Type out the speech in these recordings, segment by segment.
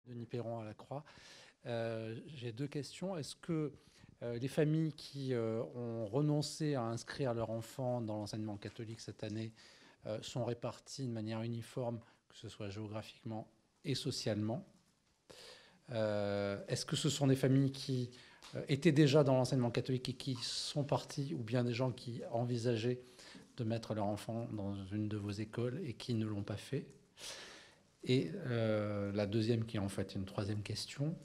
Denis Perron à la Croix. J'ai deux questions. Est-ce que les familles qui ont renoncé à inscrire leur enfant dans l'enseignement catholique cette année sont réparties de manière uniforme, que ce soit géographiquement et socialement? Est-ce que ce sont des familles qui étaient déjà dans l'enseignement catholique et qui sont parties, ou bien des gens qui envisageaient de mettre leur enfant dans une de vos écoles et qui ne l'ont pas fait? Et la deuxième, qui est en fait une troisième question,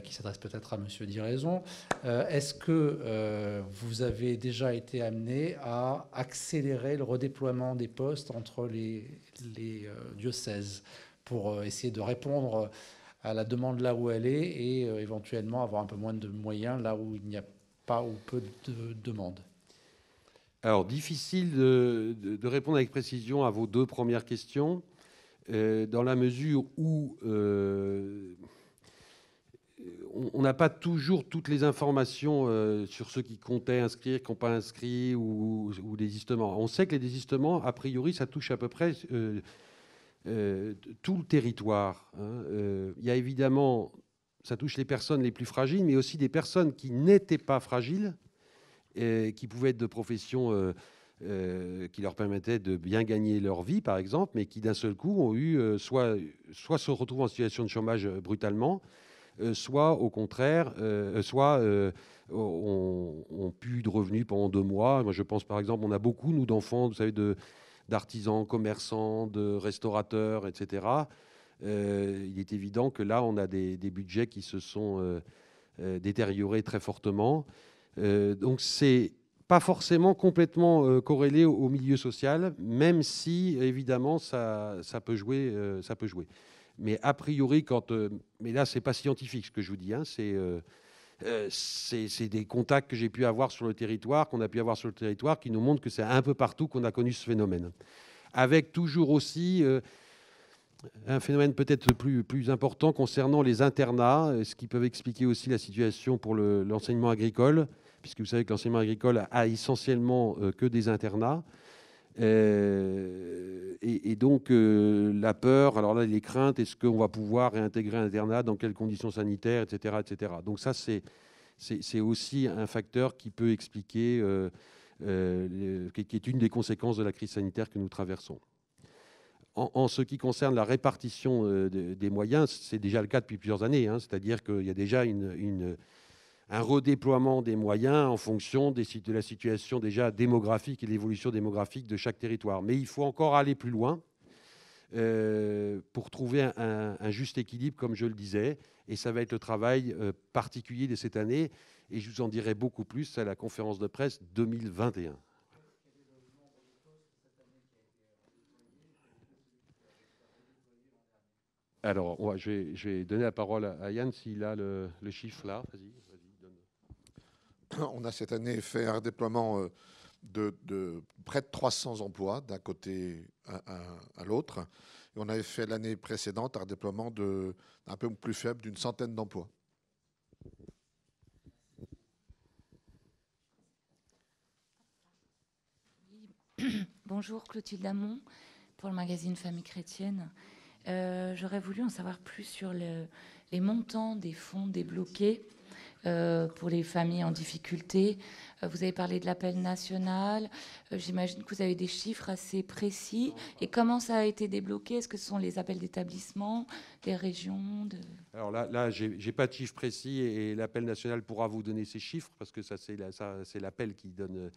qui s'adresse peut-être à Monsieur Diraison, est-ce que vous avez déjà été amené à accélérer le redéploiement des postes entre les diocèses pour essayer de répondre à la demande là où elle est et éventuellement avoir un peu moins de moyens là où il n'y a pas ou peu de demandes? Alors, difficile de répondre avec précision à vos deux premières questions, dans la mesure où on n'a pas toujours toutes les informations sur ceux qui comptaient inscrire, qui n'ont pas inscrit, ou désistements. On sait que les désistements, a priori, ça touche à peu près tout le territoire. Il y a évidemment, ça touche les personnes les plus fragiles, mais aussi des personnes qui n'étaient pas fragiles, qui pouvaient être de professions qui leur permettaient de bien gagner leur vie, par exemple, mais qui d'un seul coup ont eu soit se retrouvent en situation de chômage brutalement, soit au contraire, ont plus de revenus pendant 2 mois. Moi, je pense par exemple, on a beaucoup, nous, d'enfants, vous savez, d'artisans, commerçants, de restaurateurs, etc. Il est évident que là, on a des budgets qui se sont détériorés très fortement. Donc, c'est pas forcément complètement corrélé au milieu social, même si, évidemment, ça peut jouer. Ça peut jouer. Mais a priori, mais là, c'est pas scientifique ce que je vous dis, hein, c'est des contacts que j'ai pu avoir sur le territoire, qu'on a pu avoir sur le territoire, qui nous montrent que c'est un peu partout qu'on a connu ce phénomène. Avec toujours aussi un phénomène peut-être plus important concernant les internats, ce qui peut expliquer aussi la situation pour l'enseignement agricole, puisque vous savez que l'enseignement agricole a essentiellement que des internats. Et donc, la peur, alors là, les craintes, est-ce qu'on va pouvoir réintégrer un internat, dans quelles conditions sanitaires, etc. etc. Donc ça, c'est aussi un facteur qui peut expliquer, qui est une des conséquences de la crise sanitaire que nous traversons. En ce qui concerne la répartition des moyens, c'est déjà le cas depuis plusieurs années, hein, c'est-à-dire qu'il y a déjà un redéploiement des moyens en fonction de la situation déjà démographique et de l'évolution démographique de chaque territoire. Mais il faut encore aller plus loin pour trouver un juste équilibre, comme je le disais. Et ça va être le travail particulier de cette année. Et je vous en dirai beaucoup plus à la conférence de presse 2021. Alors, je vais donner la parole à Yann s'il a le chiffre là. Vas-y, donne. On a cette année fait un redéploiement de près de 300 emplois d'un côté à l'autre. Et on avait fait l'année précédente un redéploiement un peu plus faible d'une centaine d'emplois. Bonjour, Clotilde Amont pour le magazine Famille chrétienne. J'aurais voulu en savoir plus sur les montants des fonds débloqués pour les familles en difficulté. Vous avez parlé de l'appel national. J'imagine que vous avez des chiffres assez précis. Et comment ça a été débloqué? Est-ce que ce sont les appels d'établissement, des régions Alors là j'ai pas de chiffres précis et l'appel national pourra vous donner ces chiffres parce que ça c'est l'appel qui donne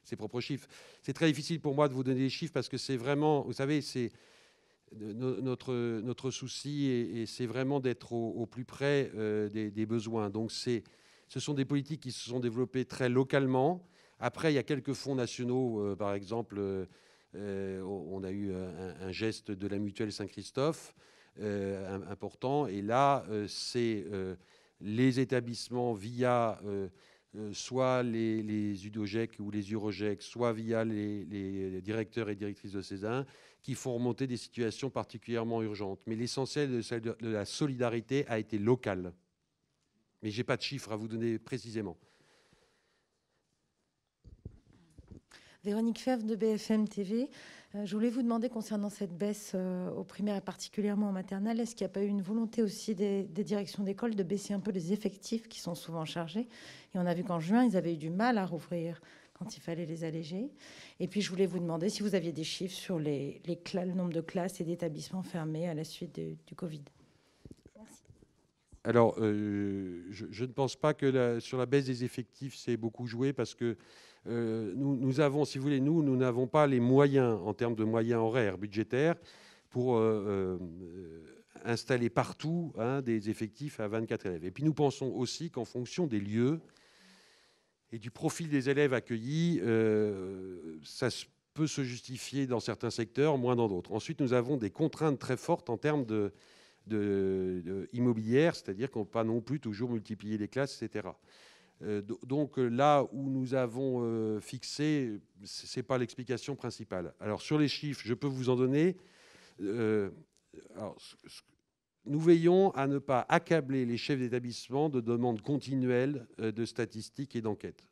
ses propres chiffres. C'est très difficile pour moi de vous donner des chiffres parce que c'est vraiment, vous savez, c'est notre souci et c'est vraiment d'être au plus près des besoins. Donc ce sont des politiques qui se sont développées très localement. Après, il y a quelques fonds nationaux, par exemple, on a eu un geste de la Mutuelle Saint-Christophe important. Et là, c'est les établissements via soit les UDOGEC ou les UROGEC, soit via les directeurs et directrices de Cézanne, qui font remonter des situations particulièrement urgentes. Mais l'essentiel de la solidarité a été local. Mais je n'ai pas de chiffres à vous donner précisément. Véronique Fèvre de BFM TV. Je voulais vous demander concernant cette baisse au primaire et particulièrement en maternelle, est-ce qu'il n'y a pas eu une volonté aussi des directions d'école de baisser un peu les effectifs qui sont souvent chargés? Et on a vu qu'en juin, ils avaient eu du mal à rouvrir quand il fallait les alléger. Et puis, je voulais vous demander si vous aviez des chiffres sur le nombre de classes et d'établissements fermés à la suite du Covid. Merci. Alors, je ne pense pas que sur la baisse des effectifs, c'est beaucoup joué parce que nous avons, si vous voulez, nous n'avons pas les moyens, en termes de moyens horaires, budgétaires, pour installer partout des effectifs à 24 élèves. Et puis, nous pensons aussi qu'en fonction des lieux et du profil des élèves accueillis, ça peut se justifier dans certains secteurs, moins dans d'autres. Ensuite, nous avons des contraintes très fortes en termes immobilière, c'est-à-dire qu'on ne peut pas non plus toujours multiplier les classes, etc. Donc là où nous avons fixé, ce n'est pas l'explication principale. Alors sur les chiffres, je peux vous en donner. Nous veillons à ne pas accabler les chefs d'établissement de demandes continuelles de statistiques et d'enquêtes.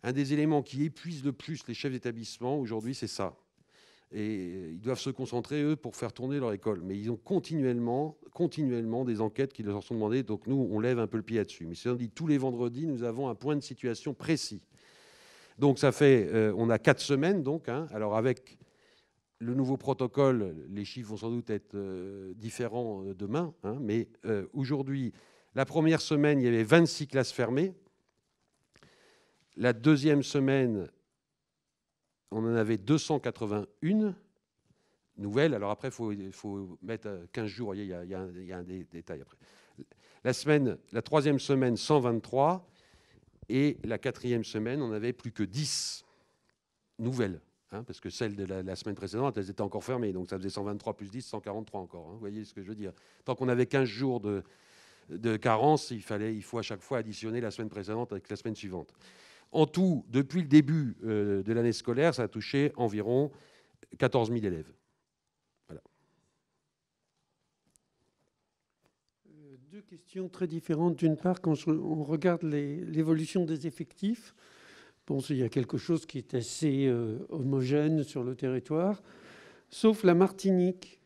Un des éléments qui épuise le plus les chefs d'établissement aujourd'hui, c'est ça. Et ils doivent se concentrer, eux, pour faire tourner leur école. Mais ils ont continuellement des enquêtes qui leur sont demandées. Donc nous, on lève un peu le pied là-dessus. Mais c'est dit, tous les vendredis, nous avons un point de situation précis. Donc ça fait, on a 4 semaines. Donc, alors avec le nouveau protocole, les chiffres vont sans doute être différents demain. Mais aujourd'hui, la première semaine, il y avait 26 classes fermées. La deuxième semaine, on en avait 281 nouvelles. Alors après, il faut mettre 15 jours. Il y a un détail après. La troisième semaine, 123. Et la quatrième semaine, on n'avait plus que 10 nouvelles. Parce que celles de la semaine précédente, elles étaient encore fermées. Donc ça faisait 123 plus 10, 143 encore. Vous voyez ce que je veux dire? Tant qu'on avait 15 jours de carence, il faut à chaque fois additionner la semaine précédente avec la semaine suivante. En tout, depuis le début de l'année scolaire, ça a touché environ 14 000 élèves. Voilà. Deux questions très différentes. D'une part, quand on regarde l'évolution des effectifs, il y a quelque chose qui est assez homogène sur le territoire, sauf la Martinique,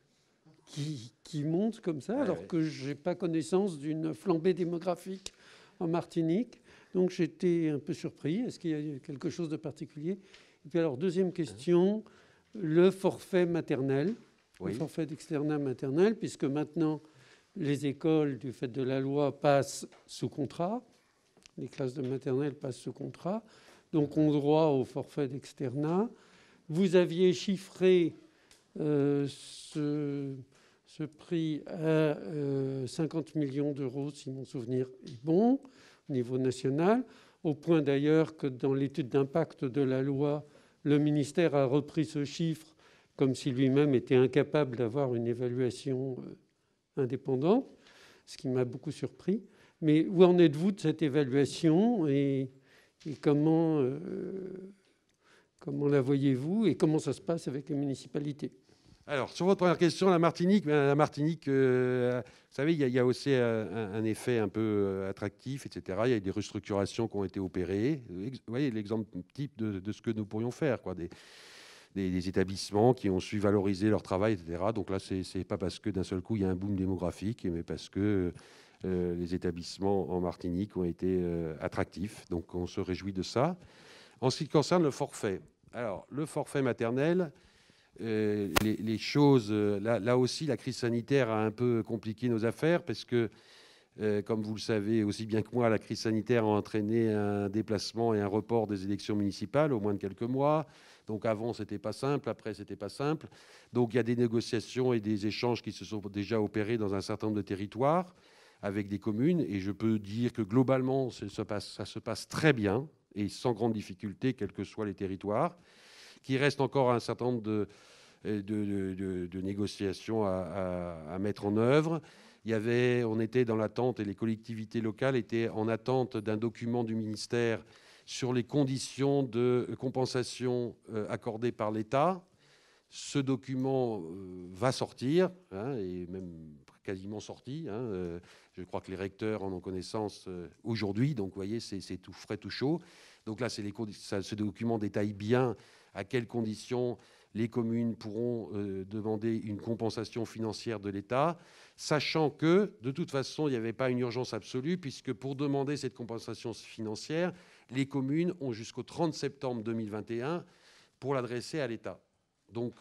qui monte comme ça, alors que je n'ai pas connaissance d'une flambée démographique en Martinique. Donc j'étais un peu surpris. Est-ce qu'il y a quelque chose de particulier? Et puis alors, deuxième question, le forfait maternel, le forfait d'externat maternel, puisque maintenant les écoles, du fait de la loi, passent sous contrat. Les classes de maternelle passent sous contrat. Donc ont droit au forfait d'externat. Vous aviez chiffré ce prix à 50 millions d'euros, si mon souvenir est bon, au niveau national, au point d'ailleurs que dans l'étude d'impact de la loi, le ministère a repris ce chiffre comme si lui-même était incapable d'avoir une évaluation indépendante, ce qui m'a beaucoup surpris. Mais où en êtes-vous de cette évaluation et comment la voyez-vous et comment ça se passe avec les municipalités? Alors, sur votre première question, la Martinique, vous savez, il y a aussi un effet un peu attractif, etc. Il y a des restructurations qui ont été opérées. Vous voyez l'exemple type de ce que nous pourrions faire, des établissements qui ont su valoriser leur travail, etc. Donc là, c'est pas parce que d'un seul coup, il y a un boom démographique, mais parce que les établissements en Martinique ont été attractifs. Donc on se réjouit de ça. En ce qui concerne le forfait, alors le forfait maternel, les choses, là aussi, la crise sanitaire a un peu compliqué nos affaires parce que, comme vous le savez aussi bien que moi, la crise sanitaire a entraîné un déplacement et un report des élections municipales au moins de quelques mois. Donc avant, c'était pas simple, après, c'était pas simple. Donc il y a des négociations et des échanges qui se sont déjà opérés dans un certain nombre de territoires avec des communes. Et je peux dire que globalement, ça se passe très bien et sans grande difficulté, quels que soient les territoires. Qu'il reste encore un certain nombre de négociations à mettre en œuvre. On était dans l'attente, et les collectivités locales étaient en attente d'un document du ministère sur les conditions de compensation accordées par l'État. Ce document va sortir, et même quasiment sorti. Je crois que les recteurs en ont connaissance aujourd'hui. Donc, vous voyez, c'est tout frais, tout chaud. Donc là, ce document détaille bien à quelles conditions les communes pourront demander une compensation financière de l'État, sachant que, de toute façon, il n'y avait pas une urgence absolue, puisque pour demander cette compensation financière, les communes ont jusqu'au 30 septembre 2021 pour l'adresser à l'État. Donc,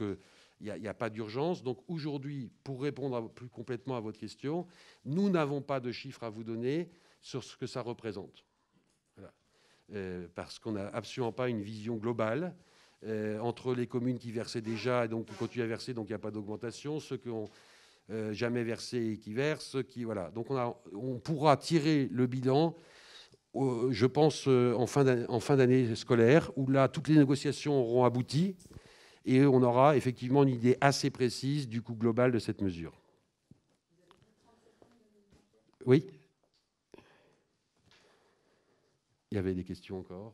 il n'y a pas d'urgence. Donc, aujourd'hui, pour répondre plus complètement à votre question, nous n'avons pas de chiffres à vous donner sur ce que ça représente. Voilà. Parce qu'on n'a absolument pas une vision globale. Entre les communes qui versaient déjà et donc qui continuent à verser, donc il n'y a pas d'augmentation, ceux qui n'ont jamais versé et qui versent, voilà. Donc on pourra tirer le bilan, je pense, en fin d'année scolaire, où là, toutes les négociations auront abouti et on aura effectivement une idée assez précise du coût global de cette mesure. Oui ? Il y avait des questions encore ?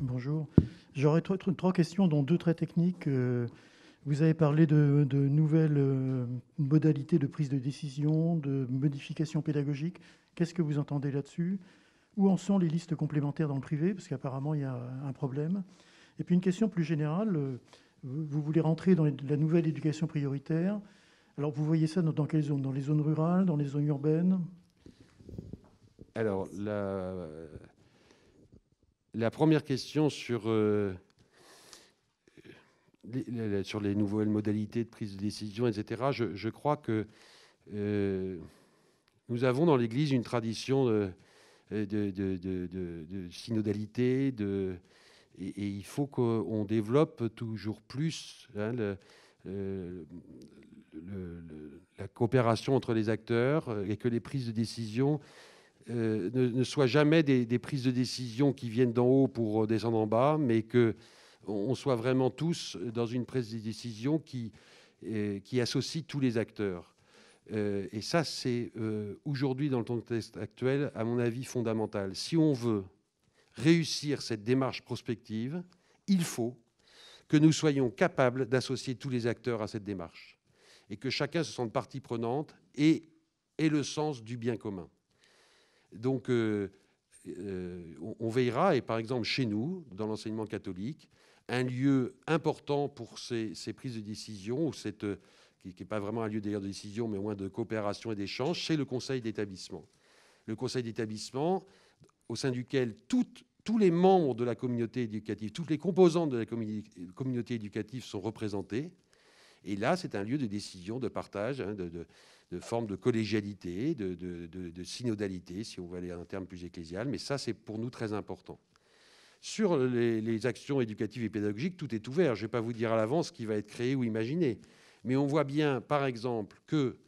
Bonjour. J'aurais trois questions, dont deux très techniques. Vous avez parlé de nouvelles modalités de prise de décision, de modification pédagogique. Qu'est-ce que vous entendez là-dessus ? Où en sont les listes complémentaires dans le privé ? Parce qu'apparemment, il y a un problème. Et puis une question plus générale. Vous voulez rentrer dans la nouvelle éducation prioritaire. Alors, vous voyez ça dans quelles zones ? Dans les zones rurales, dans les zones urbaines ? Alors, la première question sur les nouvelles modalités de prise de décision, etc., je crois que nous avons dans l'Église une tradition de synodalité, et il faut qu'on développe toujours plus la coopération entre les acteurs et que les prises de décision ne soient jamais des prises de décision qui viennent d'en haut pour descendre en bas, mais qu'on soit vraiment tous dans une prise de décision qui associe tous les acteurs. Et ça, c'est aujourd'hui, dans le contexte actuel, à mon avis, fondamental. Si on veut réussir cette démarche prospective, il faut que nous soyons capables d'associer tous les acteurs à cette démarche et que chacun se sente partie prenante et ait le sens du bien commun. Donc, on veillera, et par exemple chez nous, dans l'enseignement catholique, un lieu important pour ces prises de décision, qui n'est pas vraiment un lieu d'ailleurs de décision, mais au moins de coopération et d'échange, c'est le conseil d'établissement. Le conseil d'établissement, au sein duquel tous les membres de la communauté éducative, toutes les composantes de la communauté éducative sont représentées. Et là, c'est un lieu de décision, de partage, de forme de collégialité, de synodalité, si on veut aller à un terme plus ecclésial. Mais ça, c'est pour nous très important. Sur les actions éducatives et pédagogiques, tout est ouvert. Je ne vais pas vous dire à l'avance ce qui va être créé ou imaginé. Mais on voit bien, par exemple, que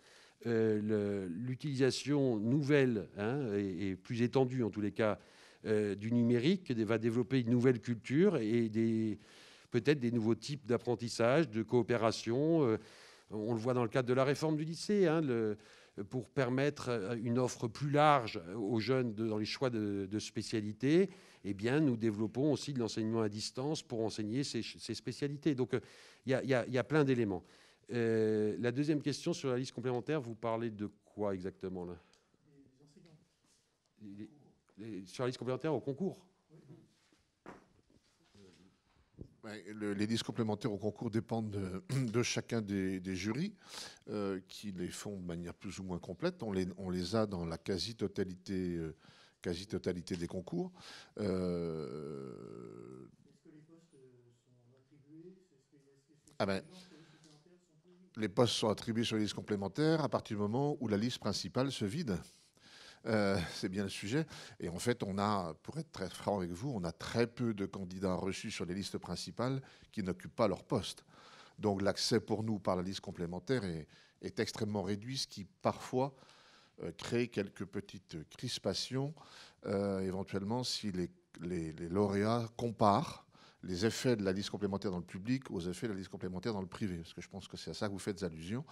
l'utilisation nouvelle et plus étendue, en tous les cas, du numérique va développer une nouvelle culture et peut-être des nouveaux types d'apprentissage, de coopération. On le voit dans le cadre de la réforme du lycée, pour permettre une offre plus large aux jeunes dans les choix de spécialités. Eh bien, nous développons aussi de l'enseignement à distance pour enseigner ces spécialités. Donc, il y a plein d'éléments. La deuxième question sur la liste complémentaire, vous parlez de quoi exactement là ? Sur la liste complémentaire au concours ? Les listes complémentaires au concours dépendent de chacun des jurys qui les font de manière plus ou moins complète. On les a dans la quasi-totalité des concours. Est-ce que les postes sont attribués ? Les postes sont attribués sur les listes complémentaires à partir du moment où la liste principale se vide. C'est bien le sujet. Et en fait, pour être très franc avec vous, on a très peu de candidats reçus sur les listes principales qui n'occupent pas leur poste. Donc l'accès pour nous par la liste complémentaire est extrêmement réduit, ce qui parfois crée quelques petites crispations, éventuellement si les lauréats comparent les effets de la liste complémentaire dans le public aux effets de la liste complémentaire dans le privé, parce que je pense que c'est à ça que vous faites allusion.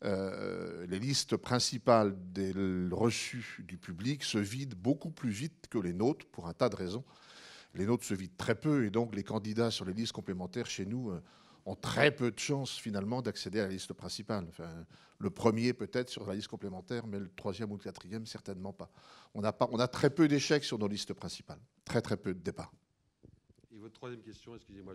Les listes principales des reçus du public se vident beaucoup plus vite que les nôtres pour un tas de raisons. Les nôtres se vident très peu et donc les candidats sur les listes complémentaires chez nous ont très peu de chances finalement d'accéder à la liste principale. Enfin, le premier peut-être sur la liste complémentaire, mais le troisième ou le quatrième, certainement pas. On a très peu d'échecs sur nos listes principales. Très très peu de départs. Et votre troisième question, excusez-moi,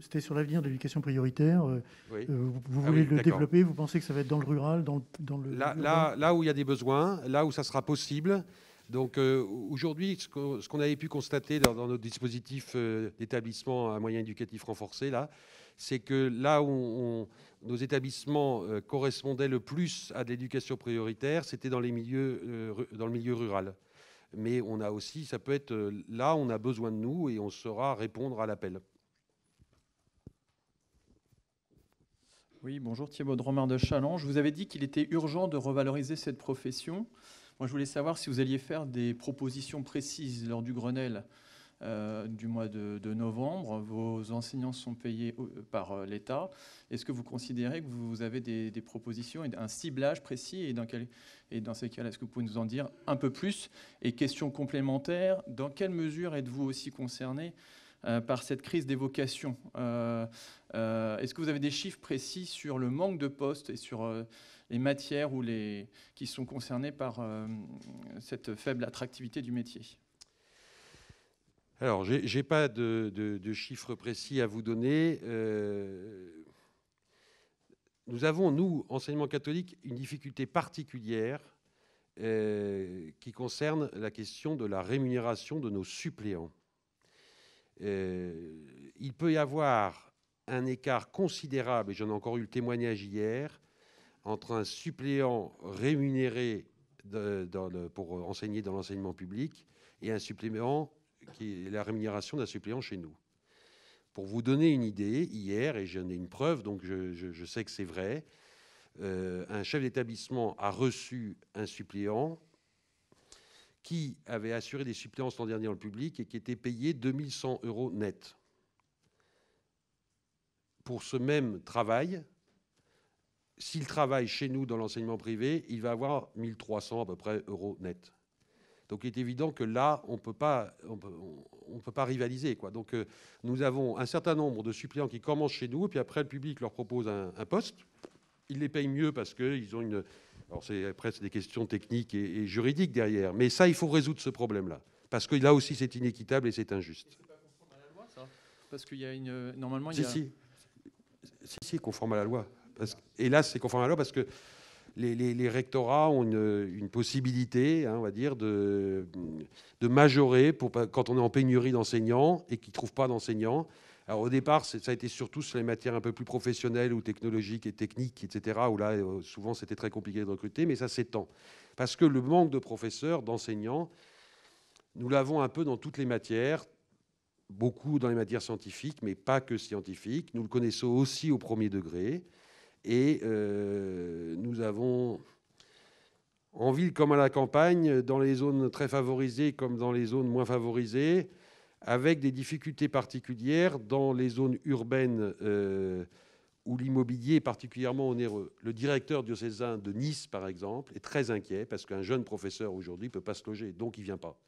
C'était sur l'avenir de l'éducation prioritaire. Oui. Vous voulez le développer? Vous pensez que ça va être dans le rural, dans le là où il y a des besoins, là où ça sera possible. Donc aujourd'hui, ce qu'on avait pu constater dans notre dispositif d'établissement à moyens éducatifs renforcés, là, c'est que là où nos établissements correspondaient le plus à de l'éducation prioritaire, c'était dans le milieu rural. Mais on a aussi, ça peut être là, on a besoin de nous et on saura répondre à l'appel. Oui, bonjour, Thibaut Dromard de Challenge. Je vous avais dit qu'il était urgent de revaloriser cette profession. Moi, je voulais savoir si vous alliez faire des propositions précises lors du Grenelle du mois de novembre. Vos enseignants sont payés par l'État. Est-ce que vous considérez que vous avez des propositions et un ciblage précis et dans ces cas-là, est-ce que vous pouvez nous en dire un peu plus? Et question complémentaire, dans quelle mesure êtes-vous aussi concerné par cette crise des vocations? Est-ce que vous avez des chiffres précis sur le manque de postes et sur les matières qui sont concernées par cette faible attractivité du métier? Alors, je n'ai pas de chiffres précis à vous donner. Nous avons, nous, enseignement catholique, une difficulté particulière qui concerne la question de la rémunération de nos suppléants. Il peut y avoir un écart considérable, et j'en ai encore eu le témoignage hier, entre un suppléant rémunéré pour enseigner dans l'enseignement public et un suppléant qui est la rémunération d'un suppléant chez nous. Pour vous donner une idée, hier, et j'en ai une preuve, donc je sais que c'est vrai, un chef d'établissement a reçu un suppléant qui avait assuré des suppléances l'an dernier dans le public et qui était payé 2100 € net. Pour ce même travail, s'il travaille chez nous dans l'enseignement privé, il va avoir 1300 à peu près euros net. Donc il est évident que là, on ne peut pas rivaliser, quoi. Donc nous avons un certain nombre de suppléants qui commencent chez nous, et puis après le public leur propose un poste. Ils les payent mieux parce qu'ils ont une... Alors après, c'est des questions techniques et juridiques derrière. Mais ça, il faut résoudre ce problème-là. Parce que là aussi, c'est inéquitable et c'est injuste. Et c'est pas conforme à la loi, ça? Parce qu'il y a une... Normalement, il si, y a... Si, conforme à la loi. Et là, c'est conforme à la loi parce que les rectorats ont une possibilité, on va dire, de majorer quand on est en pénurie d'enseignants et qu'ils ne trouvent pas d'enseignants. Alors au départ, ça a été surtout sur les matières un peu plus professionnelles ou technologiques et techniques, etc., où là, souvent, c'était très compliqué de recruter, mais ça s'étend. Parce que le manque de professeurs, d'enseignants, nous l'avons un peu dans toutes les matières, beaucoup dans les matières scientifiques, mais pas que scientifiques. Nous le connaissons aussi au premier degré. Et nous avons, en ville comme à la campagne, dans les zones très favorisées comme dans les zones moins favorisées, avec des difficultés particulières dans les zones urbaines où l'immobilier est particulièrement onéreux. Le directeur diocésain de Nice, par exemple, est très inquiet parce qu'un jeune professeur aujourd'hui ne peut pas se loger, donc il ne vient pas.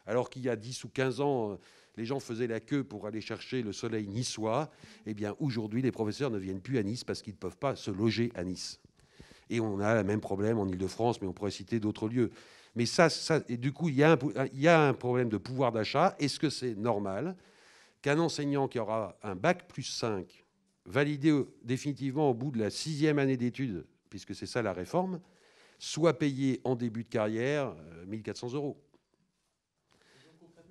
Alors qu'il y a 10 ou 15 ans, les gens faisaient la queue pour aller chercher le soleil niçois. Eh bien, aujourd'hui, les professeurs ne viennent plus à Nice parce qu'ils ne peuvent pas se loger à Nice. Et on a le même problème en Île-de-France, mais on pourrait citer d'autres lieux. Mais et du coup, il y a un problème de pouvoir d'achat. Est-ce que c'est normal qu'un enseignant qui aura un bac plus 5, validé définitivement au bout de la 6e année d'études, puisque c'est ça la réforme, soit payé en début de carrière 1 400 €?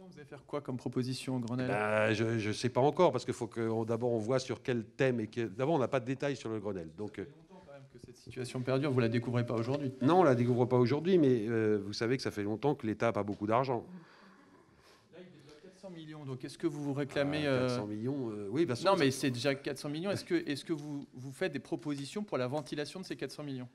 Vous allez faire quoi comme proposition au Grenelle? Je ne sais pas encore, parce qu'il faut que d'abord on voit sur quel thème. D'abord, on n'a pas de détails sur le Grenelle. Donc, ça fait longtemps quand même que cette situation perdure. Vous ne la découvrez pas aujourd'hui? Non, on ne la découvre pas aujourd'hui, mais vous savez que ça fait longtemps que l'État n'a pas beaucoup d'argent. Là, il développe 400 millions. Donc, est-ce que vous réclamez... 400 millions, oui. Bah, non, mais c'est déjà 400 millions. Est-ce que vous faites des propositions pour la ventilation de ces 400 millions?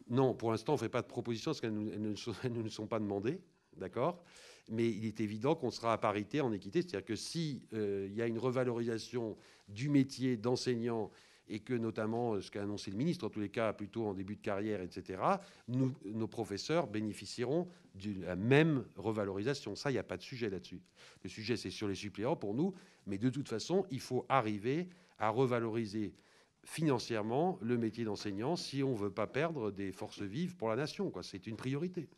Non, pour l'instant, on ne fait pas de propositions parce qu'elles ne nous sont pas demandées. D'accord ? Mais il est évident qu'on sera à parité en équité. C'est-à-dire que s'il y a une revalorisation du métier d'enseignant et que notamment ce qu'a annoncé le ministre, en tous les cas plutôt en début de carrière, etc., nos professeurs bénéficieront de la même revalorisation. Ça, il n'y a pas de sujet là-dessus. Le sujet, c'est sur les suppléants pour nous, mais de toute façon, il faut arriver à revaloriser financièrement le métier d'enseignant si on ne veut pas perdre des forces vives pour la nation, quoi. C'est une priorité.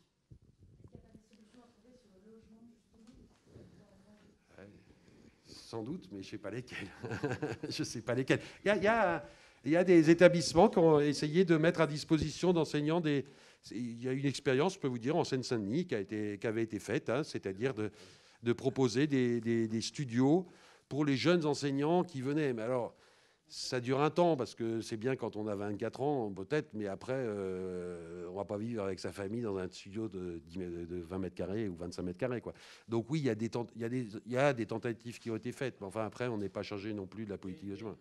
Sans doute, mais je ne sais pas lesquels. Je ne sais pas lesquels. Il y a des établissements qui ont essayé de mettre à disposition d'enseignants des... Il y a une expérience, je peux vous dire, en Seine-Saint-Denis qui avait été faite, hein, c'est-à-dire de proposer des studios pour les jeunes enseignants qui venaient. Mais alors, ça dure un temps, parce que c'est bien quand on a 24 ans, peut-être, mais après, on ne va pas vivre avec sa famille dans un studio de 20 mètres carrés ou 25 mètres carrés, quoi. Donc oui, il y a des tentatives qui ont été faites, mais enfin, après, on n'est pas chargé non plus de la politique de logement.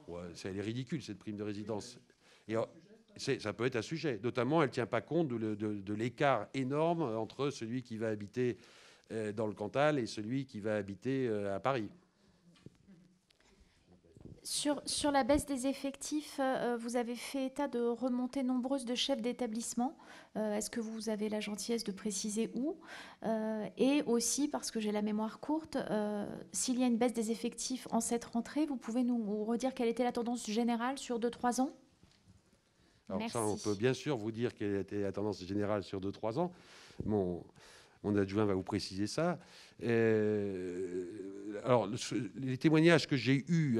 Ouais, elle est ridicule, cette prime de résidence. Et ça peut être un sujet. Notamment, elle ne tient pas compte de l'écart énorme entre celui qui va habiter dans le Cantal et celui qui va habiter à Paris. Sur la baisse des effectifs, vous avez fait état de remontées nombreuses de chefs d'établissement. Est-ce que vous avez la gentillesse de préciser où? Et aussi, parce que j'ai la mémoire courte, s'il y a une baisse des effectifs en cette rentrée, vous pouvez nous redire quelle était la tendance générale sur 2-3 ans? Alors Merci. ça, on peut bien sûr vous dire quelle était la tendance générale sur 2-3 ans. Mon adjoint va vous préciser ça. Alors, les témoignages que j'ai eus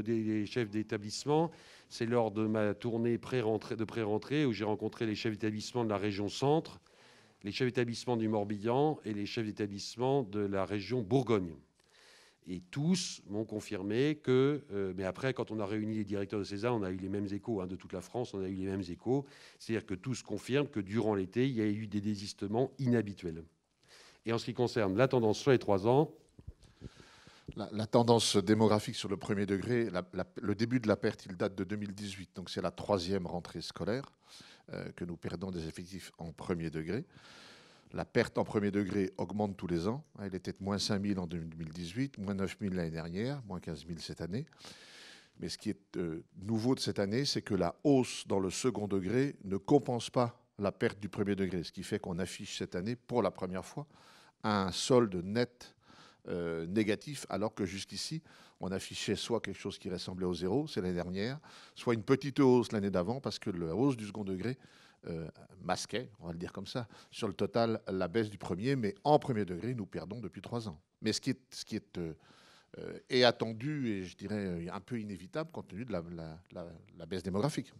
des chefs d'établissement, c'est lors de ma tournée de pré-rentrée où j'ai rencontré les chefs d'établissement de la région Centre, les chefs d'établissement du Morbihan et les chefs d'établissement de la région Bourgogne. Et tous m'ont confirmé que... mais après, quand on a réuni les directeurs de César, on a eu les mêmes échos. De toute la France, on a eu les mêmes échos. C'est-à-dire que tous confirment que durant l'été, il y a eu des désistements inhabituels. Et en ce qui concerne la tendance sur les 3 ans... La tendance démographique sur le premier degré, le début de la perte, il date de 2018. Donc c'est la 3e rentrée scolaire que nous perdons des effectifs en premier degré. La perte en premier degré augmente tous les ans. Elle était de moins 5 000 en 2018, moins 9 000 l'année dernière, moins 15 000 cette année. Mais ce qui est nouveau de cette année, c'est que la hausse dans le second degré ne compense pas la perte du premier degré. Ce qui fait qu'on affiche cette année, pour la première fois, un solde net négatif, alors que jusqu'ici, on affichait soit quelque chose qui ressemblait au zéro, c'est l'année dernière, soit une petite hausse l'année d'avant, parce que la hausse du second degré masquait, on va le dire comme ça, sur le total, la baisse du premier, mais en premier degré, nous perdons depuis 3 ans. Mais ce qui est attendu, et je dirais un peu inévitable, compte tenu de la baisse démographique.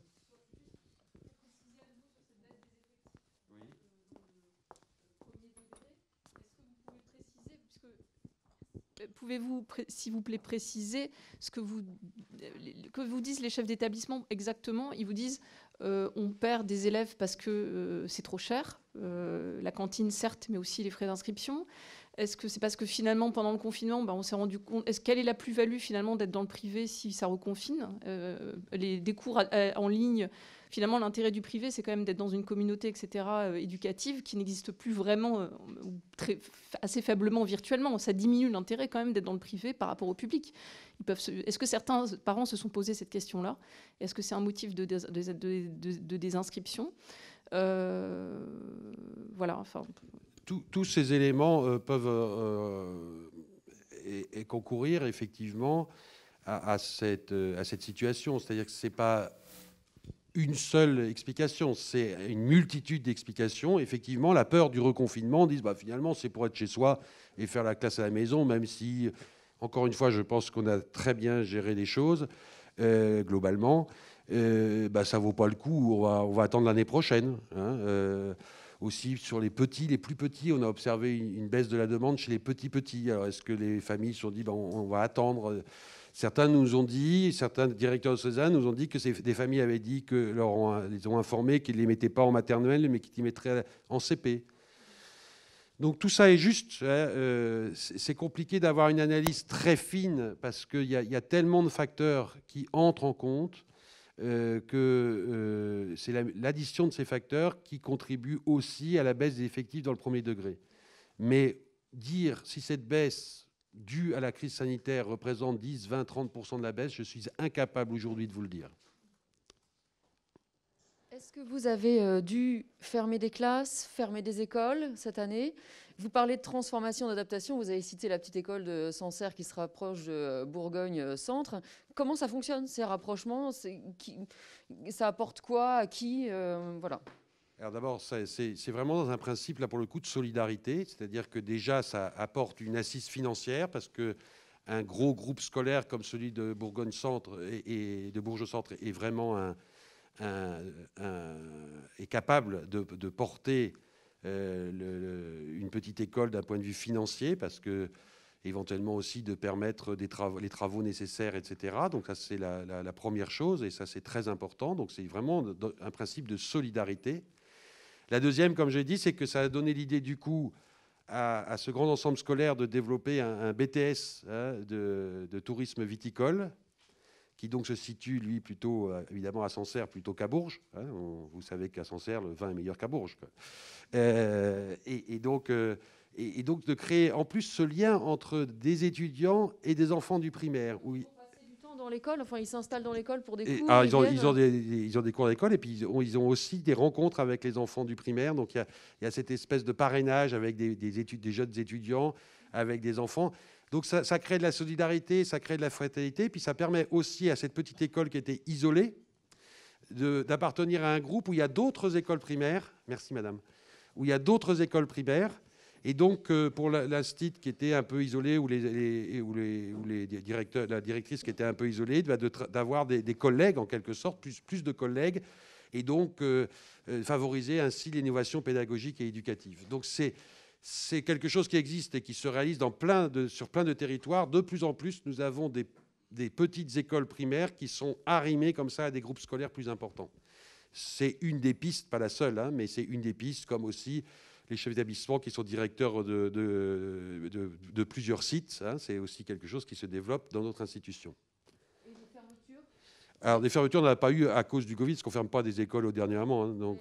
Pouvez-vous, s'il vous plaît, préciser ce que vous disent les chefs d'établissement exactement? Ils vous disent on perd des élèves parce que c'est trop cher, la cantine certes, mais aussi les frais d'inscription. Est-ce que c'est parce que finalement, pendant le confinement, on s'est rendu compte... Quelle est la plus-value finalement d'être dans le privé si ça reconfine? Des cours en ligne, finalement, l'intérêt du privé, c'est quand même d'être dans une communauté, etc., éducative, qui n'existe plus vraiment, assez faiblement virtuellement. Ça diminue l'intérêt quand même d'être dans le privé par rapport au public. Est-ce que certains parents se sont posé cette question-là? Est-ce que c'est un motif de désinscription? Voilà, enfin... Tous ces éléments peuvent concourir effectivement à cette situation. C'est-à-dire que ce n'est pas une seule explication, c'est une multitude d'explications. Effectivement, la peur du reconfinement, on dit finalement c'est pour être chez soi et faire la classe à la maison, même si, encore une fois, je pense qu'on a très bien géré les choses globalement. Ça ne vaut pas le coup, on va attendre l'année prochaine. Aussi, sur les plus petits, on a observé une baisse de la demande chez les petits. Alors, est-ce que les familles se sont dit, on va attendre? Certains directeurs de Cézanne nous ont dit que des familles avaient dit que les ont informés qu'ils ne les mettaient pas en maternelle, mais qu'ils les mettraient en CP. Donc tout ça est juste. C'est compliqué d'avoir une analyse très fine parce qu'il y a tellement de facteurs qui entrent en compte. Que c'est l'addition de ces facteurs qui contribue aussi à la baisse des effectifs dans le premier degré. Mais dire si cette baisse due à la crise sanitaire représente 10, 20, 30% de la baisse, je suis incapable aujourd'hui de vous le dire. Est-ce que vous avez dû fermer des classes, fermer des écoles cette année? Vous parlez de transformation, d'adaptation. Vous avez cité la petite école de Sancerre qui se rapproche de Bourgogne-Centre. Comment ça fonctionne, ces rapprochements? Ça apporte quoi? À qui? Voilà. Alors d'abord, c'est vraiment dans un principe, là pour le coup, de solidarité. C'est-à-dire que déjà, ça apporte une assise financière parce qu'un gros groupe scolaire comme celui de Bourgogne-Centre et de Bourges-Centre est vraiment est capable de porter une petite école d'un point de vue financier, parce que éventuellement aussi de permettre les travaux nécessaires, etc. Donc ça, c'est la première chose, et ça, c'est très important. Donc c'est vraiment un principe de solidarité. La deuxième, comme j'ai dit, c'est que ça a donné l'idée du coup à ce grand ensemble scolaire de développer un BTS de tourisme viticole, qui donc se situe, lui, plutôt, évidemment, à Sancerre, plutôt qu'à Bourges. Vous savez qu'à Sancerre, le vin est meilleur qu'à Bourges. Et donc de créer, en plus, ce lien entre des étudiants et des enfants du primaire. Où ils passent du temps dans l'école, enfin, ils s'installent dans l'école pour des cours. Alors, ils ont des cours d'école, et puis ils ont aussi des rencontres avec les enfants du primaire. Donc, il y a cette espèce de parrainage avec des jeunes étudiants, avec des enfants. Donc ça crée de la solidarité, ça crée de la fraternité, puis ça permet aussi à cette petite école qui était isolée d'appartenir à un groupe où il y a d'autres écoles primaires, merci madame, où il y a d'autres écoles primaires, et donc pour l'instit qui était un peu isolé, ou les directeurs, la directrice qui était un peu isolée, d'avoir des collègues en quelque sorte, plus de collègues, et donc favoriser ainsi l'innovation pédagogique et éducative. Donc c'est quelque chose qui existe et qui se réalise sur plein de territoires. De plus en plus, nous avons des petites écoles primaires qui sont arrimées comme ça à des groupes scolaires plus importants. C'est une des pistes, pas la seule, mais c'est une des pistes, comme aussi les chefs d'établissement qui sont directeurs de plusieurs sites. C'est aussi quelque chose qui se développe dans notre institution. Et des fermetures? Alors, des fermetures, on n'en a pas eu à cause du Covid, parce qu'on ne ferme pas des écoles au dernier moment. Donc,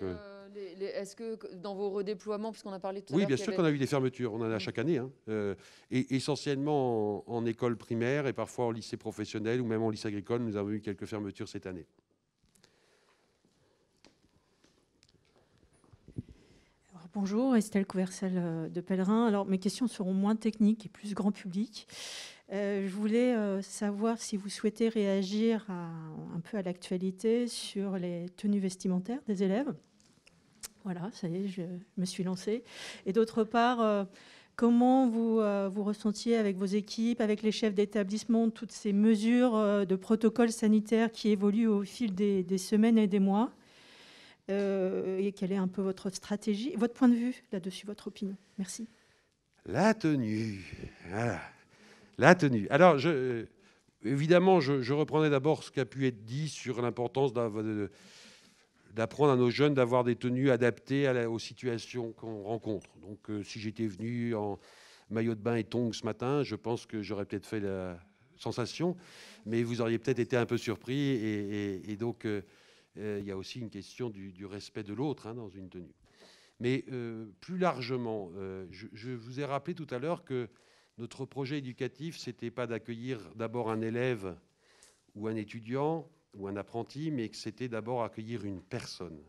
est-ce que dans vos redéploiements, puisqu'on a parlé tout à oui, l'heure... bien sûr qu'on a eu des fermetures, on en a chaque année, et essentiellement en école primaire et parfois en lycée professionnel ou même en lycée agricole, nous avons eu quelques fermetures cette année. Alors, bonjour, Estelle Couvercel de Pèlerin. Alors, mes questions seront moins techniques et plus grand public. Je voulais savoir si vous souhaitez réagir un peu à l'actualité sur les tenues vestimentaires des élèves. Voilà, ça y est, je me suis lancée. Et d'autre part, comment vous ressentiez avec vos équipes, avec les chefs d'établissement, toutes ces mesures de protocoles sanitaires qui évoluent au fil des semaines et des mois, et quelle est un peu votre stratégie, votre point de vue là-dessus, votre opinion? Merci. La tenue. Voilà. La tenue. Alors, évidemment, je reprendrai d'abord ce qui a pu être dit sur l'importance d'apprendre à nos jeunes d'avoir des tenues adaptées aux situations qu'on rencontre. Donc, si j'étais venu en maillot de bain et tongs ce matin, je pense que j'aurais peut-être fait la sensation, mais vous auriez peut-être été un peu surpris. Et donc, il y a aussi une question du respect de l'autre dans une tenue. Mais plus largement, je vous ai rappelé tout à l'heure que notre projet éducatif, ce n'était pas d'accueillir d'abord un élève ou un étudiant ou un apprenti, mais que c'était d'abord accueillir une personne,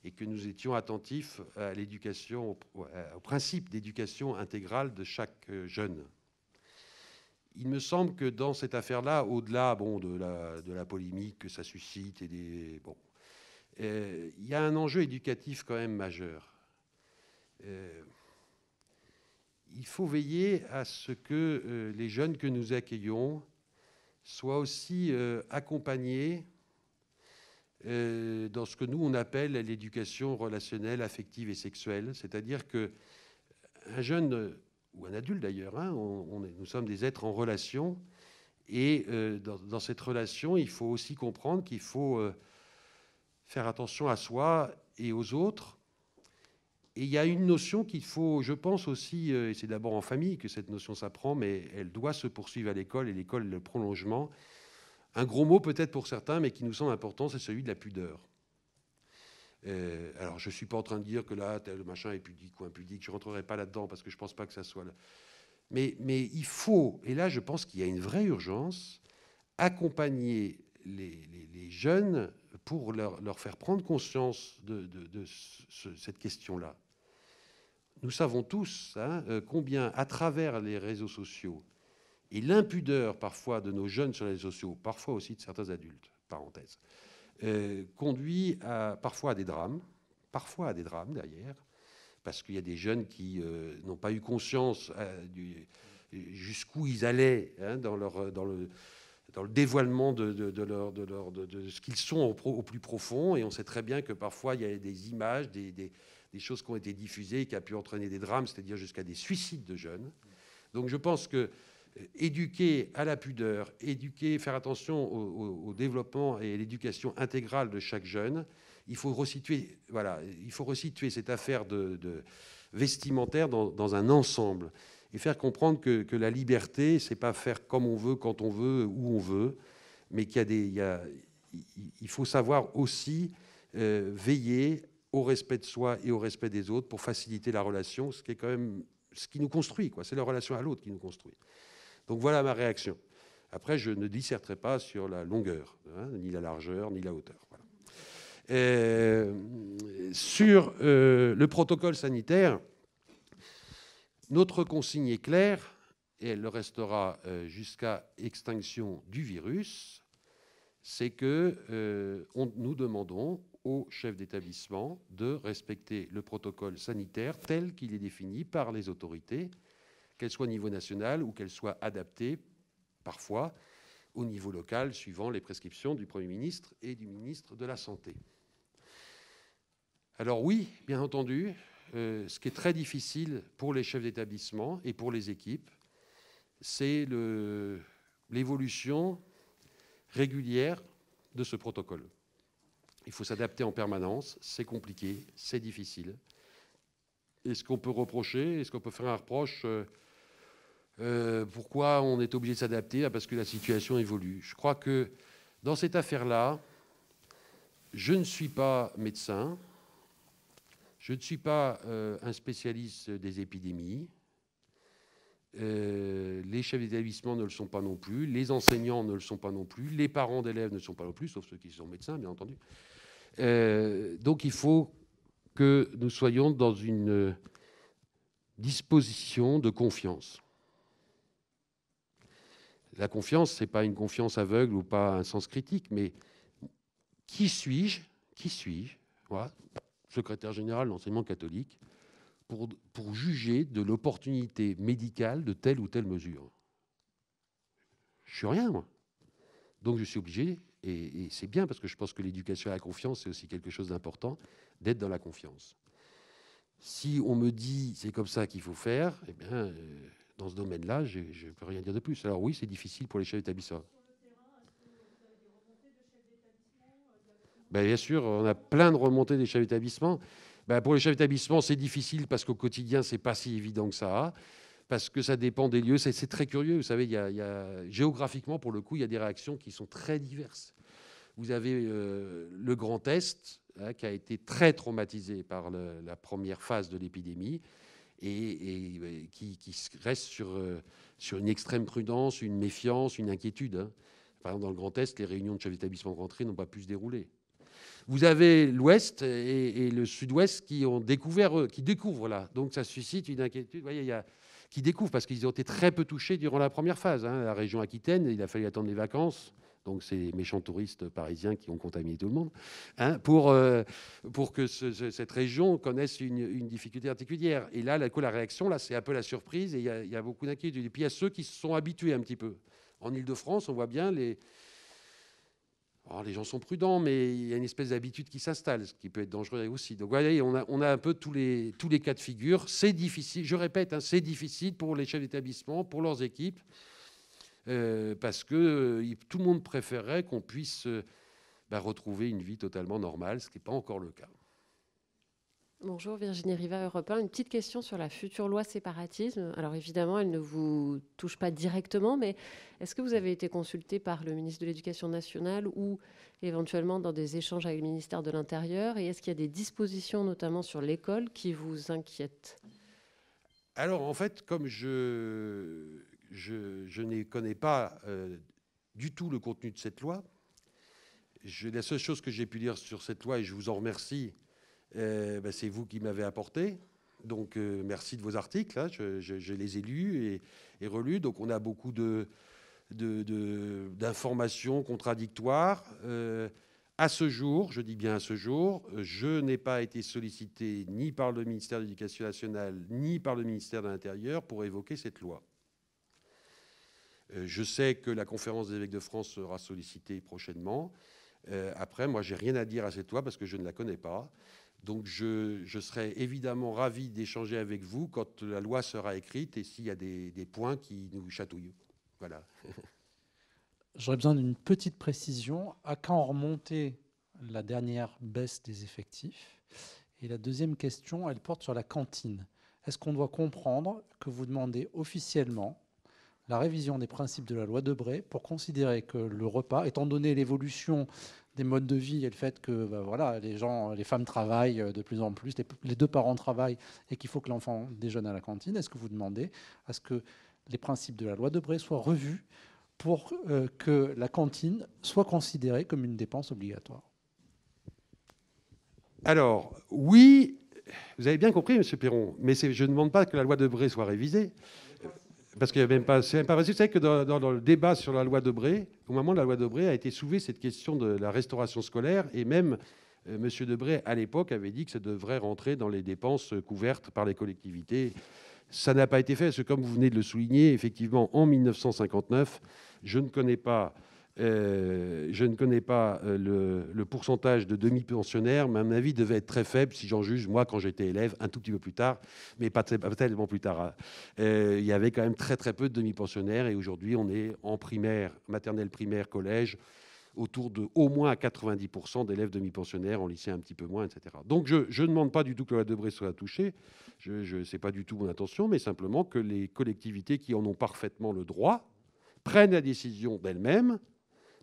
et que nous étions attentifs à l'éducation, au principe d'éducation intégrale de chaque jeune. Il me semble que dans cette affaire-là, au-delà de la polémique que ça suscite, il y a un enjeu éducatif quand même majeur. Il faut veiller à ce que les jeunes que nous accueillons soient aussi accompagnés dans ce que nous, on appelle l'éducation relationnelle, affective et sexuelle. C'est-à-dire qu'un jeune, ou un adulte d'ailleurs, nous sommes des êtres en relation, et dans cette relation, il faut aussi comprendre qu'il faut faire attention à soi et aux autres. Et il y a une notion qu'il faut, je pense aussi, et c'est d'abord en famille que cette notion s'apprend, mais elle doit se poursuivre à l'école, et l'école est le prolongement. Un gros mot peut-être pour certains, mais qui nous semble important, c'est celui de la pudeur. Alors, je ne suis pas en train de dire que là, tel machin est pudique ou impudique, je ne rentrerai pas là-dedans, parce que je ne pense pas que ça soit Mais il faut, et là je pense qu'il y a une vraie urgence, accompagner les jeunes pour leur faire prendre conscience de cette question-là. Nous savons tous combien, à travers les réseaux sociaux, et l'impudeur parfois de nos jeunes sur les réseaux sociaux, parfois aussi de certains adultes, parenthèse, conduit parfois à des drames derrière, parce qu'il y a des jeunes qui n'ont pas eu conscience jusqu'où ils allaient dans le dévoilement de ce qu'ils sont au plus profond. Et on sait très bien que parfois il y a des images, des choses qui ont été diffusées et qui a pu entraîner des drames, c'est-à-dire jusqu'à des suicides de jeunes. Donc je pense que éduquer à la pudeur, faire attention au développement et à l'éducation intégrale de chaque jeune, il faut resituer cette affaire de vestimentaire dans un ensemble et faire comprendre que la liberté, c'est pas faire comme on veut, quand on veut, où on veut, mais il faut savoir aussi veiller au respect de soi et au respect des autres pour faciliter la relation, ce qui est quand même ce qui nous construit, quoi. C'est la relation à l'autre qui nous construit. Donc voilà ma réaction. Après, je ne disserterai pas sur la longueur, ni la largeur, ni la hauteur. Voilà. Sur le protocole sanitaire, notre consigne est claire, et elle le restera jusqu'à extinction du virus, c'est que nous demandons aux chefs d'établissement de respecter le protocole sanitaire tel qu'il est défini par les autorités, qu'elles soient au niveau national ou qu'elles soient adaptées parfois au niveau local, suivant les prescriptions du Premier ministre et du ministre de la Santé. Alors oui, bien entendu, ce qui est très difficile pour les chefs d'établissement et pour les équipes, c'est l'évolution régulière de ce protocole. Il faut s'adapter en permanence, c'est compliqué, c'est difficile. Est-ce qu'on peut reprocher, est-ce qu'on peut faire un reproche pourquoi on est obligé de s'adapter? Parce que la situation évolue. Je crois que dans cette affaire-là, je ne suis pas médecin, je ne suis pas un spécialiste des épidémies, les chefs d'établissement ne le sont pas non plus, les enseignants ne le sont pas non plus, les parents d'élèves ne le sont pas non plus, sauf ceux qui sont médecins, bien entendu. Donc il faut que nous soyons dans une disposition de confiance. La confiance, ce n'est pas une confiance aveugle ou pas un sens critique, mais qui suis-je, voilà, secrétaire général de l'enseignement catholique, pour juger de l'opportunité médicale de telle ou telle mesure? Je ne suis rien, moi. Donc je suis obligé, et c'est bien parce que je pense que l'éducation à la confiance, c'est aussi quelque chose d'important, d'être dans la confiance. Si on me dit c'est comme ça qu'il faut faire, eh bien, dans ce domaine-là, je ne peux rien dire de plus. Alors oui, c'est difficile pour les chefs d'établissement. Ben, bien sûr, on a plein de remontées des chefs d'établissement. Ben, pour les chefs d'établissement, c'est difficile parce qu'au quotidien, ce n'est pas si évident que ça, parce que ça dépend des lieux. C'est très curieux. Vous savez, géographiquement, pour le coup, il y a des réactions qui sont très diverses. Vous avez le Grand Est, qui a été très traumatisé par la première phase de l'épidémie et qui reste sur une extrême prudence, une méfiance, une inquiétude. Par exemple, dans le Grand Est, les réunions de chefs d'établissement de rentrée n'ont pas pu se dérouler. Vous avez l'Ouest et le Sud-Ouest qui découvrent là. Donc ça suscite une inquiétude. Vous voyez, qui découvrent parce qu'ils ont été très peu touchés durant la première phase. La région Aquitaine, il a fallu attendre les vacances. Donc c'est les méchants touristes parisiens qui ont contaminé tout le monde, pour que cette région connaisse une difficulté particulière. Et là, la réaction, là, c'est un peu la surprise et il y a beaucoup d'inquiétude. Et puis il y a ceux qui se sont habitués un petit peu. En Ile-de-France, on voit bien les gens sont prudents, mais il y a une espèce d'habitude qui s'installe, ce qui peut être dangereux aussi. Donc, vous voyez, on a un peu tous les cas de figure. C'est difficile, je répète, c'est difficile pour les chefs d'établissement, pour leurs équipes, parce que tout le monde préférerait qu'on puisse retrouver une vie totalement normale, ce qui n'est pas encore le cas. Bonjour, Virginie Riva, Europe 1. Une petite question sur la future loi séparatisme. Alors évidemment, elle ne vous touche pas directement, mais est-ce que vous avez été consulté par le ministre de l'Éducation nationale ou éventuellement dans des échanges avec le ministère de l'Intérieur? Et est-ce qu'il y a des dispositions, notamment sur l'école, qui vous inquiètent? Alors, en fait, comme je ne connais pas du tout le contenu de cette loi, la seule chose que j'ai pu lire sur cette loi, et je vous en remercie, c'est vous qui m'avez apporté. Donc, merci de vos articles. Hein, je les ai lus et relus. Donc, on a beaucoup d'informations contradictoires. À ce jour, je dis bien à ce jour, je n'ai pas été sollicité ni par le ministère de l'Éducation nationale, ni par le ministère de l'Intérieur pour évoquer cette loi. Je sais que la conférence des évêques de France sera sollicitée prochainement. Après, moi, je n'ai rien à dire à cette loi parce que je ne la connais pas. Donc, je serai évidemment ravi d'échanger avec vous quand la loi sera écrite et s'il y a des points qui nous chatouillent. Voilà. J'aurais besoin d'une petite précision. À quand remonter la dernière baisse des effectifs? Et la deuxième question, elle porte sur la cantine. Est-ce qu'on doit comprendre que vous demandez officiellement la révision des principes de la loi Debré pour considérer que le repas, étant donné l'évolution des modes de vie et le fait que voilà, les femmes travaillent de plus en plus, les deux parents travaillent et qu'il faut que l'enfant déjeune à la cantine, est-ce que vous demandez à ce que les principes de la loi Debré soient revus pour que la cantine soit considérée comme une dépense obligatoire? Alors, oui, vous avez bien compris, M. Perron, mais je ne demande pas que la loi Debré soit révisée, parce que c'est même pas facile. Vous savez que dans le débat sur la loi Debré, au moment de la loi Debré, a été soulevée cette question de la restauration scolaire, et même M. Debré, à l'époque, avait dit que ça devrait rentrer dans les dépenses couvertes par les collectivités. Ça n'a pas été fait, parce que comme vous venez de le souligner, effectivement, en 1959, je ne connais pas le pourcentage de demi-pensionnaires, mais à mon avis, devait être très faible, si j'en juge, moi, quand j'étais élève, un tout petit peu plus tard, mais pas tellement plus tard. Il y avait quand même très, très peu de demi-pensionnaires, et aujourd'hui, on est en primaire, maternelle, primaire, collège, autour de au moins 90% d'élèves demi-pensionnaires, en lycée un petit peu moins, etc. Donc je ne demande pas du tout que la loi Debré soit touchée, c'est pas du tout mon intention, mais simplement que les collectivités qui en ont parfaitement le droit prennent la décision d'elles-mêmes,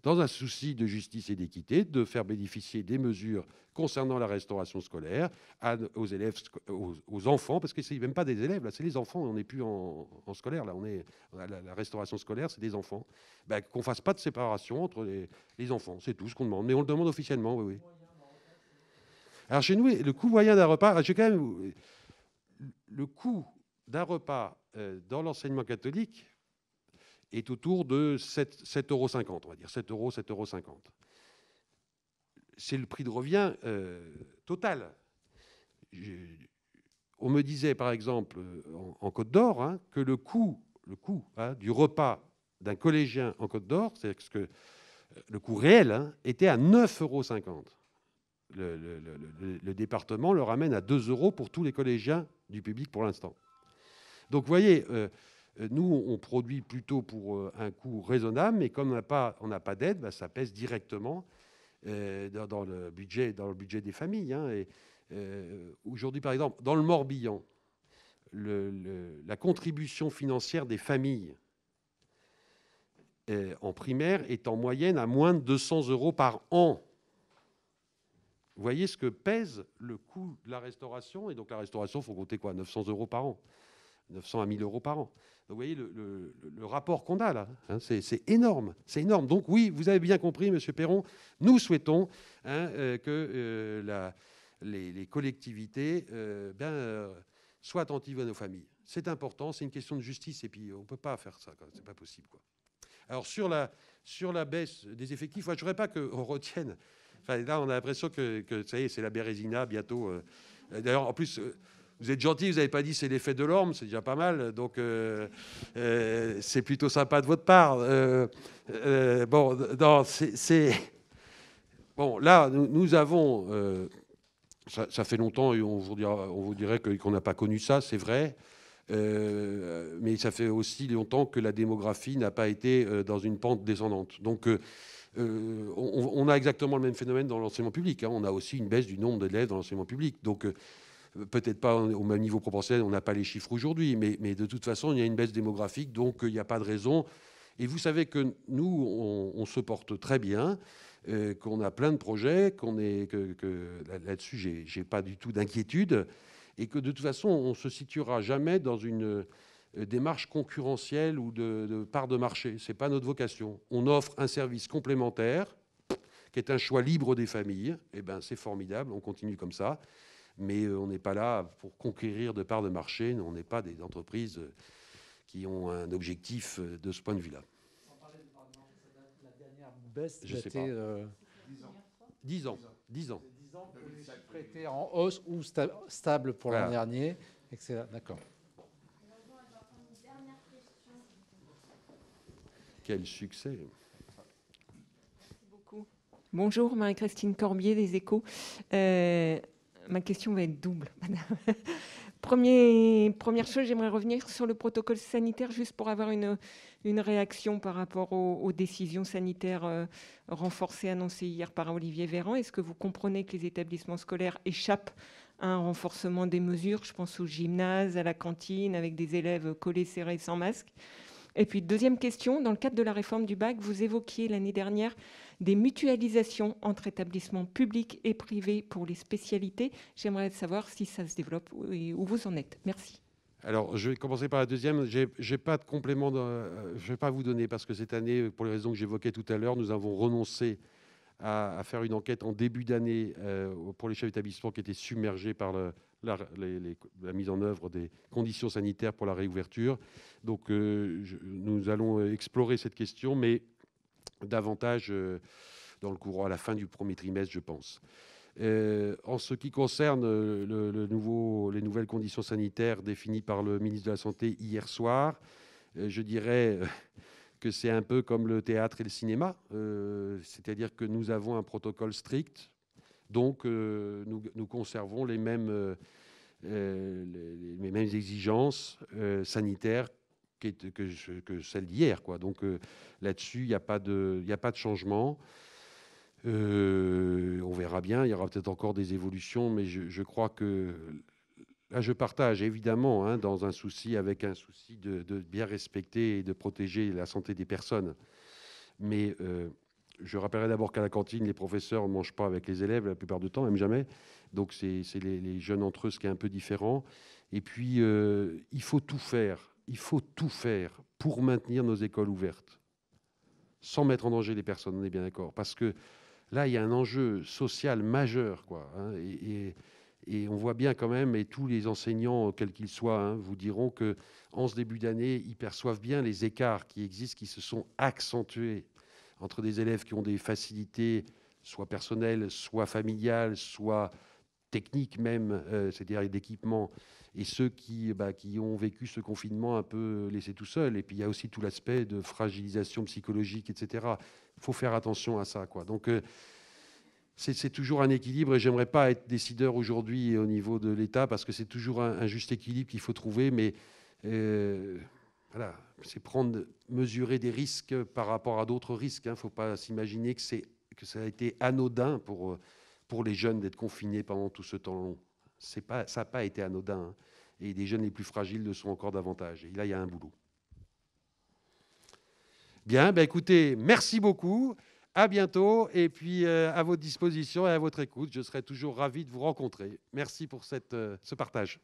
dans un souci de justice et d'équité, de faire bénéficier des mesures concernant la restauration scolaire aux élèves, aux enfants, parce que c'est même pas des élèves, là, c'est les enfants, on n'est plus en scolaire, là, la restauration scolaire, c'est des enfants. Qu'on fasse pas de séparation entre les enfants, c'est tout ce qu'on demande, mais on le demande officiellement, oui. Alors chez nous, le coût moyen d'un repas, le coût d'un repas dans l'enseignement catholique est autour de 7,50 €, on va dire, 7 €, 7,50 €. C'est le prix de revient total. On me disait, par exemple, en Côte d'Or, que le coût du repas d'un collégien en Côte d'Or, c'est-à-dire que le coût réel était à 9,50 €. Le département le ramène à 2 € pour tous les collégiens du public pour l'instant. Donc, vous voyez, nous, on produit plutôt pour un coût raisonnable, mais comme on n'a pas d'aide, ça pèse directement dans le budget des familles. Aujourd'hui, par exemple, dans le Morbihan, la contribution financière des familles en primaire est en moyenne à moins de 200 € par an. Vous voyez ce que pèse le coût de la restauration. Et donc la restauration, il faut compter quoi, 900 € par an, 900 à 1000 € par an. Donc vous voyez le rapport qu'on a là, c'est énorme, c'est énorme. Donc oui, vous avez bien compris, M. Perron, nous souhaitons que les collectivités soient attentives à nos familles. C'est important, c'est une question de justice, et puis on ne peut pas faire ça, c'est pas possible, quoi. Alors sur la baisse des effectifs, je ne voudrais pas qu'on retienne. Enfin, là, on a l'impression que ça y est, c'est la Bérésina bientôt. D'ailleurs, en plus, vous êtes gentil, vous n'avez pas dit c'est l'effet de l'orme, c'est déjà pas mal. Donc, c'est plutôt sympa de votre part. Bon, non, bon, là, nous avons. Ça fait longtemps et on vous dirait qu'on n'a pas connu ça, c'est vrai. Mais ça fait aussi longtemps que la démographie n'a pas été dans une pente descendante. Donc, on a exactement le même phénomène dans l'enseignement public. On a aussi une baisse du nombre d'élèves dans l'enseignement public. Donc, peut-être pas au même niveau proportionnel, on n'a pas les chiffres aujourd'hui, mais de toute façon, il y a une baisse démographique, donc il n'y a pas de raison. Et vous savez que nous, on se porte très bien, qu'on a plein de projets, là-dessus, j'ai pas du tout d'inquiétude. et que de toute façon, on ne se situera jamais dans une démarche concurrentielle ou de part de marché. Ce n'est pas notre vocation. On offre un service complémentaire qui est un choix libre des familles. Eh ben, c'est formidable, on continue comme ça. Mais on n'est pas là pour conquérir de part de marché. On n'est pas des entreprises qui ont un objectif de ce point de vue-là. La dernière baisse, je sais pas. 10 ans. 10 ans. 10 ans que les chiffres étaient en hausse ou stable pour l'an dernier. D'accord. Quel succès! Merci beaucoup. Bonjour, Marie-Christine Corbier des Échos. Ma question va être double, madame. Première chose, j'aimerais revenir sur le protocole sanitaire, juste pour avoir une réaction par rapport aux décisions sanitaires renforcées annoncées hier par Olivier Véran. Est-ce que vous comprenez que les établissements scolaires échappent à un renforcement des mesures? Je pense au gymnase, à la cantine, avec des élèves collés, serrés, sans masque. Et puis, deuxième question, dans le cadre de la réforme du bac, vous évoquiez l'année dernière des mutualisations entre établissements publics et privés pour les spécialités. J'aimerais savoir si ça se développe et où vous en êtes. Merci. Alors, je vais commencer par la deuxième. Je n'ai pas de complément, je ne vais pas vous donner, parce que cette année, pour les raisons que j'évoquais tout à l'heure, nous avons renoncé à faire une enquête en début d'année pour les chefs d'établissement qui étaient submergés par la mise en œuvre des conditions sanitaires pour la réouverture. Donc, nous allons explorer cette question, mais davantage dans le courant, à la fin du premier trimestre, je pense. En ce qui concerne les nouvelles conditions sanitaires définies par le ministre de la Santé hier soir, je dirais que c'est un peu comme le théâtre et le cinéma, c'est-à-dire que nous avons un protocole strict, donc nous conservons les mêmes exigences sanitaires que celles d'hier, quoi. Donc là-dessus, il n'y a pas de changement. On verra bien, il y aura peut-être encore des évolutions, mais je crois que là, je partage évidemment dans un souci de bien respecter et de protéger la santé des personnes. Mais je rappellerai d'abord qu'à la cantine, les professeurs ne mangent pas avec les élèves la plupart du temps, même jamais. Donc c'est les jeunes entre eux, ce qui est un peu différent. Et puis, il faut tout faire pour maintenir nos écoles ouvertes, sans mettre en danger les personnes, on est bien d'accord. Parce que là, il y a un enjeu social majeur, quoi. Et on voit bien quand même, et tous les enseignants, quels qu'ils soient, vous diront qu'en ce début d'année, ils perçoivent bien les écarts qui existent, qui se sont accentués entre des élèves qui ont des facilités, soit personnelles, soit familiales, soit techniques même, c'est-à-dire d'équipement, et ceux qui ont vécu ce confinement un peu laissés tout seuls. Et puis il y a aussi tout l'aspect de fragilisation psychologique, etc. Il faut faire attention à ça, quoi. Donc c'est toujours un équilibre, et j'aimerais pas être décideur aujourd'hui au niveau de l'État, parce que c'est toujours un juste équilibre qu'il faut trouver, mais voilà, c'est mesurer des risques par rapport à d'autres risques. Il ne faut pas s'imaginer que ça a été anodin pour les jeunes d'être confinés pendant tout ce temps long. Ça n'a pas été anodin, hein. Et les jeunes les plus fragiles le sont encore davantage. Et là, il y a un boulot. Bien, écoutez, merci beaucoup. À bientôt. Et puis, à votre disposition et à votre écoute. Je serai toujours ravi de vous rencontrer. Merci pour ce partage.